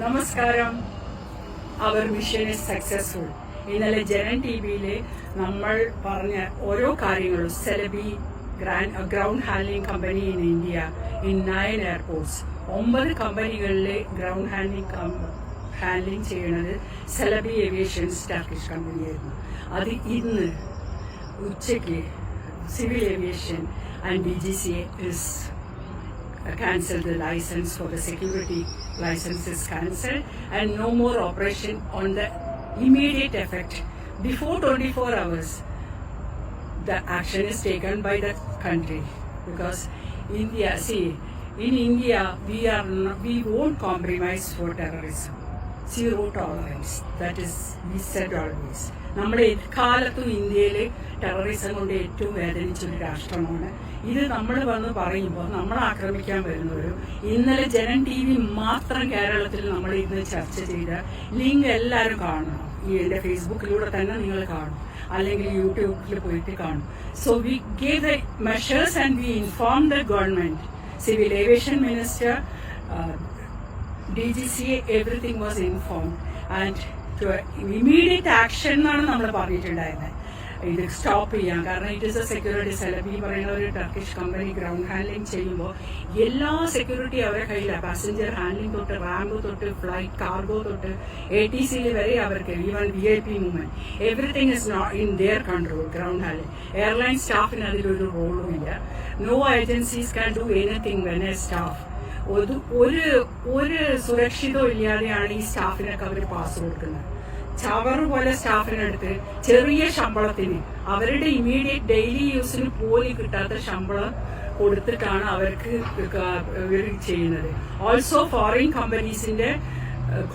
നമസ്കാരം. അവർ mission is successful. ഇന്നലെ ജനൻ ടിവിയില് നമ്മൾ പറഞ്ഞ ഓരോ കാര്യങ്ങളും Celebi ground handling company in India in 9 airports 9 കമ്പനികളിലെ ഗ്രൗണ്ട് ഹാൻഡ്ലിംഗ് ചെയ്യുന്നത് സെലബി ഏവിയേഷൻസ് ടർക്കിഷ് കമ്പനിയായിരുന്നു. അത് ഇന്ന് ഉച്ചയ്ക്ക് civil aviation and DGCA is cancelled the license for the security license is cancelled and no more operation on the immediate effect. Before 24 hours, the action is taken by the country because India, in India we won't compromise for terrorism. Zero tolerance. That is, we said always. നമ്മുടെ എക്കാലത്തും ഇന്ത്യയിൽ terrorism കൊണ്ട് ഏറ്റവും വേദനിച്ചൊരു രാഷ്ട്രമാണ്. ഇത് നമ്മൾ വന്ന് പറയുമ്പോൾ നമ്മളെ ആക്രമിക്കാൻ വരുന്നവരും ഇന്നലെ ജനൻ TV മാത്രം കേരളത്തിൽ നമ്മൾ ഇന്ന് ചർച്ച ചെയ്ത ലിങ്ക് എല്ലാവരും കാണണം. എൻ്റെ ഫേസ്ബുക്കിലൂടെ തന്നെ നിങ്ങൾ കാണും, അല്ലെങ്കിൽ യൂട്യൂബിൽ പോയിട്ട് കാണും. So we gave the measures and we inform the government, civil aviation minister, DGCA, everything was informed and to immediate action എന്നാണ് നമ്മൾ പറഞ്ഞിട്ടുണ്ടായിരുന്നത്. ഇത് സ്റ്റോപ്പ് ചെയ്യാം. കാരണം it is A security Celebi പറയുന്ന ഒരു ടർക്കിഷ് കമ്പനി ഗ്രൗണ്ട് ഹാൻഡ്ലിംഗ് ചെയ്യുമ്പോൾ എല്ലാ സെക്യൂരിറ്റി അവരുടെ കയ്യിലാണ്. പാസഞ്ചർ ഹാൻഡ്ലിംഗ് തൊട്ട് റാമ്പ് തൊട്ട് ഫ്ലൈറ്റ് കാർഗോ തൊട്ട് ATC വരെ അവർക്ക്, even VIP movement, everything is not in their control. Ground handling airline സ്റ്റാഫിന് അതിലൊരു റോളും ഇല്ല. No agencies can do anything when a staff. ഒരു സുരക്ഷിതവും ഇല്ലാതെയാണ് ഈ സ്റ്റാഫിനൊക്കെ അവർ പാസ് കൊടുക്കുന്നത്. ചവറ് പോലെ സ്റ്റാഫിനെടുത്ത് ചെറിയ ശമ്പളത്തിന് അവരുടെ ഇമ്മീഡിയറ്റ് ഡെയിലി യൂസിന് പോലും കിട്ടാത്ത ശമ്പളം കൊടുത്തിട്ടാണ് അവർക്ക് ഇവർ ചെയ്യുന്നത്. ഓൾസോ ഫോറിൻ കമ്പനീസിന്റെ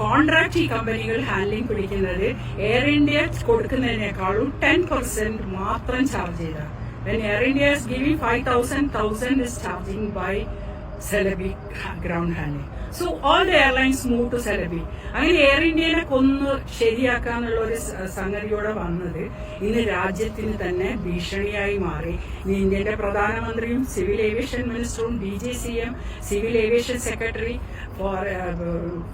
കോൺട്രാക്ട് ഈ കമ്പനികൾ ഹാൻഡ്ലിംഗ് പിടിക്കുന്നത് എയർ ഇന്ത്യ കൊടുക്കുന്നതിനേക്കാളും 10% മാത്രം ചാർജ് ചെയ്ത. When Air India is giving 5,000 is charging by Celebi ground handling. So all the airlines move to Celebi. അങ്ങനെ എയർ ഇന്ത്യനെ കൊന്ന് ശരിയാക്കാന്നുള്ള ഒരു സംഗതിയോടെ വന്നത് ഇന്ന് രാജ്യത്തിന് തന്നെ ഭീഷണിയായി മാറി. ഇന്ത്യയുടെ പ്രധാനമന്ത്രിയും സിവിൽ ഏവിയേഷൻ മിനിസ്റ്ററും DGCM, civil aviation secretary,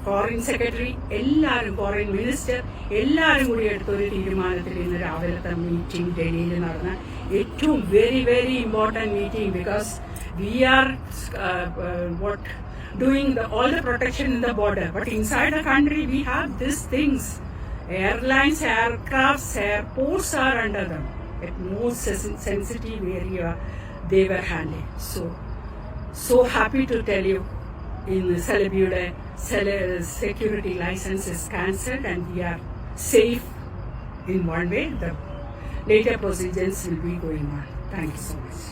foreign secretary, എല്ലാവരും, ഫോറിൻ മിനിസ്റ്റർ എല്ലാവരും കൂടി എടുത്തൊരു തീരുമാനത്തിൽ ഇന്ന് രാവിലത്തെ മീറ്റിംഗ് ഡൽഹിയിൽ നടന്ന ഏറ്റവും very very important meeting. Because we are doing all the protection in the border, but inside the country we have these things. Airlines, aircrafts, airports are under them. At most sensitive area they were handling. So happy to tell you, in Celebiude security license is cancelled and we are safe in one way. The later procedures will be going on. Thank you so much.